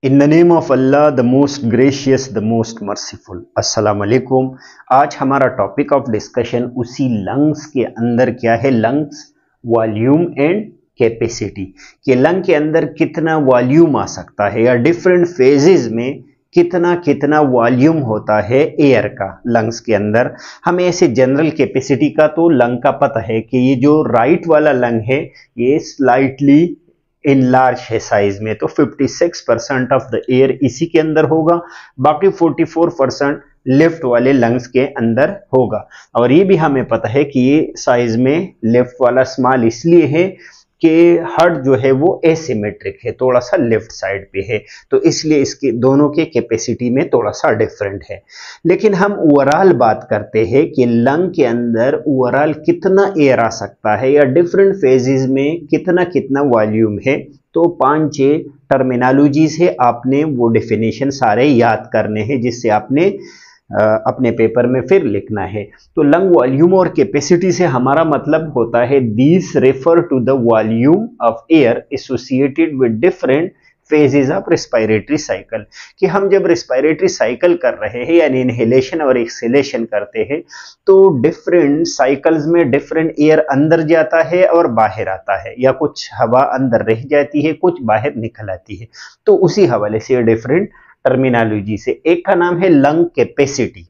In the name of Allah the most gracious the most merciful. अस्सलाम वालेकुम। आज हमारा टॉपिक ऑफ डिस्कशन उसी लंग्स के अंदर क्या है, लंग्स वॉल्यूम एंड कैपेसिटी। कि लंग के अंदर कितना वॉल्यूम आ सकता है या डिफरेंट फेजेस में कितना कितना वॉल्यूम होता है एयर का लंग्स के अंदर। हमें ऐसे जनरल कैपेसिटी का तो लंग का पता है कि ये जो राइट वाला लंग है ये स्लाइटली इनलार्ज है साइज में, तो 56% ऑफ द एयर इसी के अंदर होगा, बाकी 44% लेफ्ट वाले लंग्स के अंदर होगा। और ये भी हमें पता है कि ये साइज में लेफ्ट वाला स्मॉल इसलिए है कि हार्ट जो है वो एसिमेट्रिक है, थोड़ा सा लेफ्ट साइड पे है, तो इसलिए इसके दोनों के कैपेसिटी में थोड़ा सा डिफरेंट है। लेकिन हम ओवरऑल बात करते हैं कि लंग के अंदर ओवरऑल कितना एयर आ सकता है या डिफरेंट फेजेस में कितना कितना वॉल्यूम है। तो 5-6 टर्मिनोलॉजीज है, आपने वो डेफिनेशन सारे याद करने हैं जिससे आपने अपने पेपर में फिर लिखना है। तो लंग वॉल्यूम और कैपेसिटी से हमारा मतलब होता है this refer to the volume of air associated with different phases of respiratory cycle. कि हम जब रेस्पिरेटरी साइकिल कर रहे हैं यानी इनहेलेशन और एक्सहेलेशन करते हैं तो डिफरेंट साइकिल्स में डिफरेंट एयर अंदर जाता है और बाहर आता है, या कुछ हवा अंदर रह जाती है, कुछ बाहर निकल आती है। तो उसी हवाले से डिफरेंट टर्मिनोलॉजी से एक का नाम है लंग कैपेसिटी।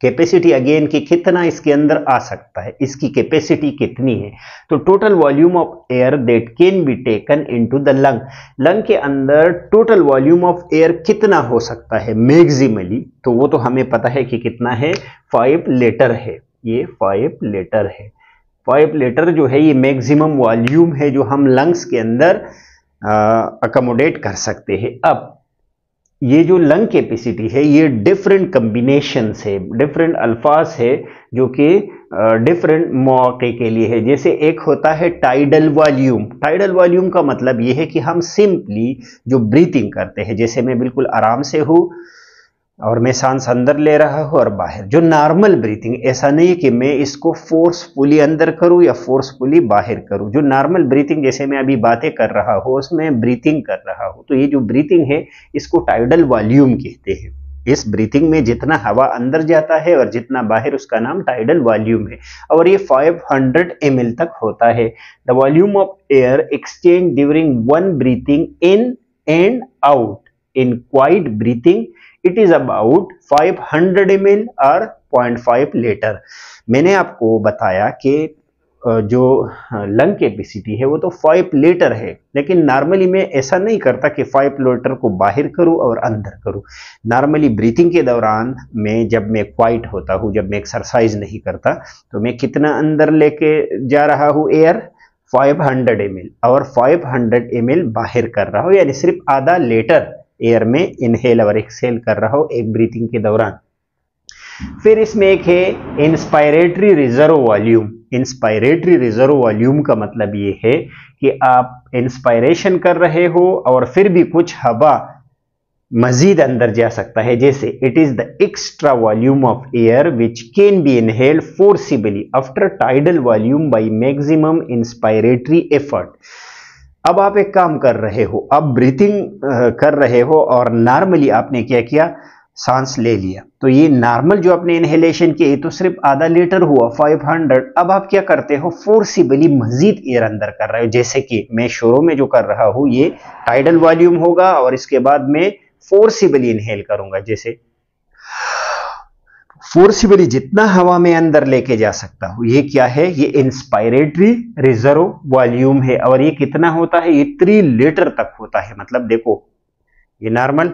कैपेसिटी अगेन कि कितना इसके अंदर आ सकता है, इसकी कैपेसिटी कितनी है। तो total volume of air that can be taken into the lung. Lung के अंदर टोटल वॉल्यूम ऑफ एयर कितना हो सकता है मैक्सिमली, तो वो तो हमें पता है कि कितना है, 5 लीटर है। ये 5 लीटर है। 5 लीटर जो है ये मैक्सिमम वॉल्यूम है जो हम लंग्स के अंदर अकोमोडेट कर सकते हैं। अब ये जो लंग कैपेसिटी है ये डिफरेंट कम्बिनेशन है, डिफरेंट अल्फाज है जो कि डिफरेंट मौके के लिए है। जैसे एक होता है टाइडल वॉल्यूम। टाइडल वॉल्यूम का मतलब ये है कि हम सिंपली जो ब्रीथिंग करते हैं, जैसे मैं बिल्कुल आराम से हूँ और मैं सांस अंदर ले रहा हूं और बाहर, जो नॉर्मल ब्रीथिंग, ऐसा नहीं है कि मैं इसको फोर्सफुली अंदर करूं या फोर्सफुली बाहर करूं। जो नॉर्मल ब्रीथिंग जैसे मैं अभी बातें कर रहा हूं उसमें ब्रीथिंग कर रहा हूं, तो ये जो ब्रीथिंग है इसको टाइडल वॉल्यूम कहते हैं। इस ब्रीथिंग में जितना हवा अंदर जाता है और जितना बाहर, उसका नाम टाइडल वॉल्यूम है। और ये 500 ml तक होता है। The volume of air exchange during one breathing in and out in quite breathing it is about 500 ml और 0.5 लीटर। मैंने आपको बताया कि जो लंग कैपेसिटी है वो तो 5 लीटर है, लेकिन नॉर्मली मैं ऐसा नहीं करता कि 5 लीटर को बाहर करूं और अंदर करूं। नॉर्मली ब्रीथिंग के दौरान मैं जब मैं क्वाइट होता हूं, जब मैं एक्सरसाइज नहीं करता, तो मैं कितना अंदर लेके जा रहा हूं एयर, 500 ml, और 500 ml बाहर कर रहा हूं, यानी सिर्फ आधा लीटर एयर में इनहेल और एक्सहेल कर रहा हूं एक ब्रीथिंग के दौरान। फिर इसमें एक है inspiratory reserve volume. Inspiratory reserve volume का मतलब ये है कि आप इंस्पायरेशन कर रहे हो और फिर भी कुछ हवा मजीद अंदर जा सकता है। जैसे it is the extra volume of air which can be inhaled forcibly after tidal volume by maximum inspiratory effort. अब आप एक काम कर रहे हो, अब ब्रीथिंग कर रहे हो और नॉर्मली आपने क्या किया, सांस ले लिया, तो ये नॉर्मल जो आपने इनहेलेशन किया ये तो सिर्फ आधा लीटर हुआ 500। अब आप क्या करते हो, फोर्सिबली मजीद एयर अंदर कर रहे हो। जैसे कि मैं शुरू में जो कर रहा हूं ये टाइडल वॉल्यूम होगा और इसके बाद मैं फोर्सिबली इनहेल करूंगा। जैसे फोर्सिबली जितना हवा में अंदर लेके जा सकता हूं, ये क्या है, ये इंस्पायरेटरी रिजर्व वॉल्यूम है। और ये कितना होता है, ये 3 लीटर तक होता है। मतलब देखो ये नॉर्मल,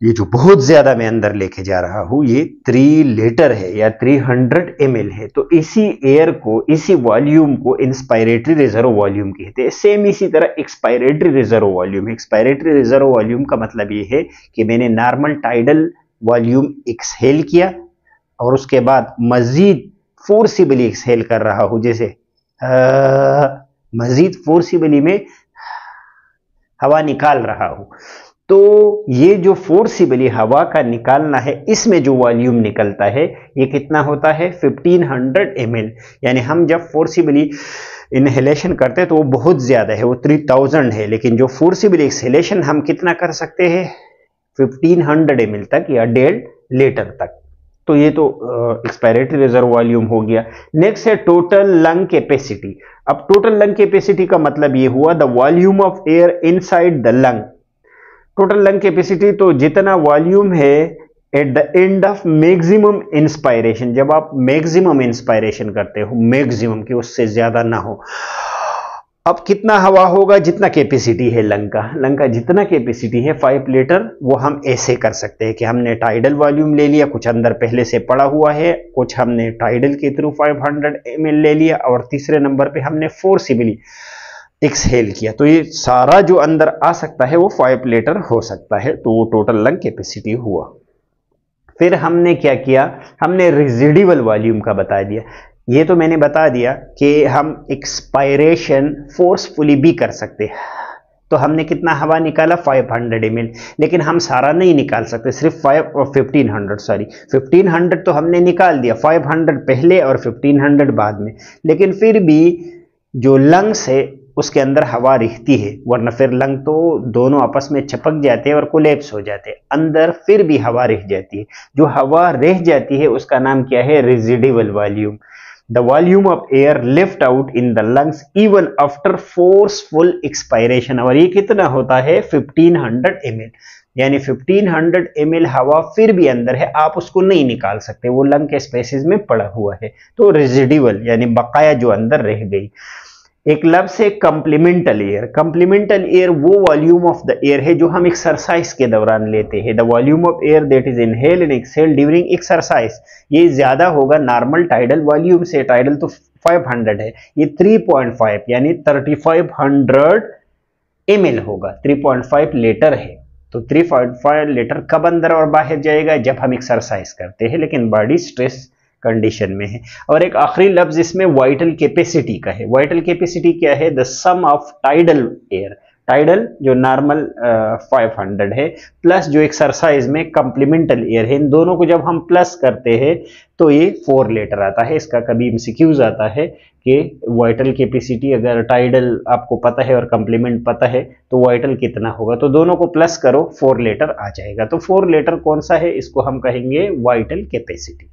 ये जो बहुत ज्यादा मैं अंदर लेके जा रहा हूं ये 3 लीटर है या 300 ml है। तो इसी एयर को, इसी वॉल्यूम को इंस्पायरेटरी रिजर्व वॉल्यूम कहते हैं। सेम इसी तरह expiratory reserve volume. Expiratory reserve volume का मतलब ये है कि मैंने नॉर्मल टाइडल वॉल्यूम एक्सहेल किया और उसके बाद मजीद फोर्सिबली एक्सहेल कर रहा हूं। जैसे मजीद फोर्सिबली में हवा निकाल रहा हूं। तो ये जो फोर्सिबली हवा का निकालना है, इसमें जो वॉल्यूम निकलता है ये कितना होता है, 1500 ml। यानी हम जब फोर्सिबली इनहेलेशन करते हैं तो वो बहुत ज़्यादा है, वो 3000 है, लेकिन जो फोर्सिबल एक्सहेलेशन हम कितना कर सकते हैं 1500 ml तक या 1.5 लीटर तक। तो ये तो एक्सपायरेटरी रिजर्व वॉल्यूम हो गया। नेक्स्ट है टोटल लंग कैपेसिटी। अब टोटल लंग कैपेसिटी का मतलब ये हुआ the volume of air inside the lung. Total lung capacity तो जितना वॉल्यूम है at the end of maximum inspiration, जब आप मैक्सिमम इंस्पायरेशन करते हो, मैक्सिमम की उससे ज्यादा ना हो। अब कितना हवा होगा जितना कैपेसिटी है लंग का जितना कैपेसिटी है 5 लीटर, वो हम ऐसे कर सकते हैं कि हमने टाइडल वॉल्यूम ले लिया, कुछ अंदर पहले से पड़ा हुआ है, कुछ हमने टाइडल के थ्रू 500 ml ले लिया, और तीसरे नंबर पे हमने फोर्सिबली एक्सहेल किया, तो ये सारा जो अंदर आ सकता है वो 5 लीटर हो सकता है। तो वो टोटल लंग कैपेसिटी हुआ। फिर हमने क्या किया, हमने रेजिडुअल वॉल्यूम का बता दिया। ये तो मैंने बता दिया कि हम एक्सपायरेशन फोर्सफुली भी कर सकते हैं। तो हमने कितना हवा निकाला 500 ml, लेकिन हम सारा नहीं निकाल सकते, सिर्फ 1500 तो हमने निकाल दिया, 500 पहले और 1500 बाद में। लेकिन फिर भी जो लंग्स है उसके अंदर हवा रहती है, वरना फिर लंग तो दोनों आपस में चिपक जाते हैं और कोलैप्स हो जाते हैं, अंदर फिर भी हवा रह जाती है। जो हवा रह जाती है उसका नाम क्या है, residual volume. The volume of air lift out in the lungs even after forceful expiration, और ये कितना होता है 1500 ml, यानी 1500 ml हवा फिर भी अंदर है, आप उसको नहीं निकाल सकते, वो लंग के स्पेसेस में पड़ा हुआ है। तो रेजिडुअल यानी बकाया जो अंदर रह गई। एक लफ्ज है कंप्लीमेंटल एयर। कंप्लीमेंटल एयर वो वॉल्यूम ऑफ द एयर है जो हम एक्सरसाइज के दौरान लेते हैं। The volume of air that is inhale and exhale during exercise, ये ज्यादा होगा नॉर्मल टाइडल वॉल्यूम से। टाइडल तो 500 है, ये 3.5 यानी 3500 ml होगा, 3.5 लीटर है। तो 3.5 लीटर कब अंदर और बाहर जाएगा, जब हम एक्सरसाइज करते हैं, लेकिन बॉडी स्ट्रेस कंडीशन में है। और एक आखिरी लफ्ज इसमें वाइटल कैपेसिटी का है। वाइटल कैपेसिटी क्या है, the sum of tidal air, tidal जो नॉर्मल 500 है प्लस जो एक्सरसाइज में कंप्लीमेंटल एयर है, इन दोनों को जब हम प्लस करते हैं तो ये 4 लीटर आता है। इसका कभी एमसीक्यूज आता है कि वाइटल कैपेसिटी अगर टाइडल आपको पता है और कंप्लीमेंट पता है तो वाइटल कितना होगा, तो दोनों को प्लस करो 4 लीटर आ जाएगा। तो 4 लीटर कौन सा है, इसको हम कहेंगे वाइटल कैपेसिटी।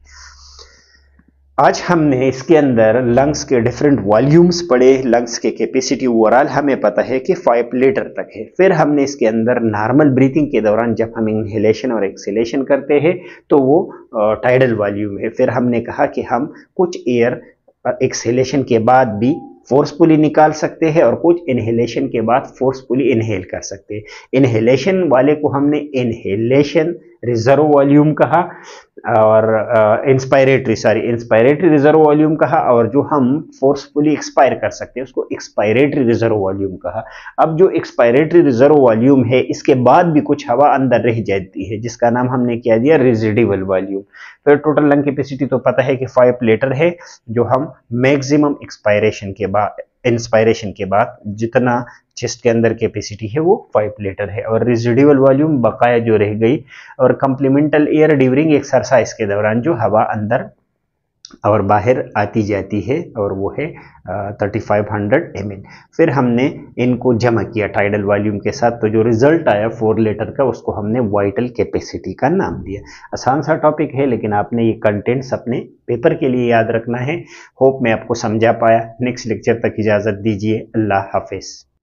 आज हमने इसके अंदर लंग्स के डिफरेंट वॉल्यूम्स पढ़े, लंग्स के कैपेसिटी ओवरऑल हमें पता है कि 5 लीटर तक है। फिर हमने इसके अंदर नॉर्मल ब्रीथिंग के दौरान जब हम इनहेलेशन और एक्सहेलेशन करते हैं तो वो टाइडल वॉल्यूम है। फिर हमने कहा कि हम कुछ एयर एक्सहेलेशन के बाद भी फोर्सफुली निकाल सकते हैं और कुछ इनहेलेशन के बाद फोर्सफुली इनहेल कर सकते हैं। इनहेलेशन वाले को हमने इनहेलेशन रिजर्व वॉल्यूम कहा और इंस्पायरेटरी रिजर्व वॉल्यूम कहा, और जो हम फोर्सफुली एक्सपायर कर सकते हैं उसको एक्सपायरेटरी रिजर्व वॉल्यूम कहा। अब जो एक्सपायरेटरी रिजर्व वॉल्यूम है इसके बाद भी कुछ हवा अंदर रह जाती है, जिसका नाम हमने क्या दिया, रेजिडुअल वॉल्यूम। फिर टोटल लंग कैपेसिटी तो पता है कि 5 लीटर है, जो हम मैक्सिमम इंस्पायरेशन के बाद जितना चेस्ट के अंदर कैपेसिटी है वो 5 लीटर है। और रेजिडुअल वॉल्यूम बकाया जो रह गई, और कंप्लीमेंटल एयर ड्यूरिंग एक्सरसाइज के दौरान जो हवा अंदर और बाहर आती जाती है, और वो है 3500 ml। फिर हमने इनको जमा किया टाइडल वॉल्यूम के साथ, तो जो रिजल्ट आया 4 लीटर का उसको हमने वाइटल कैपेसिटी का नाम दिया। आसान सा टॉपिक है, लेकिन आपने ये कंटेंट्स अपने पेपर के लिए याद रखना है। होप मैं आपको समझा पाया। नेक्स्ट लेक्चर तक इजाज़त दीजिए। अल्लाह हाफिज़।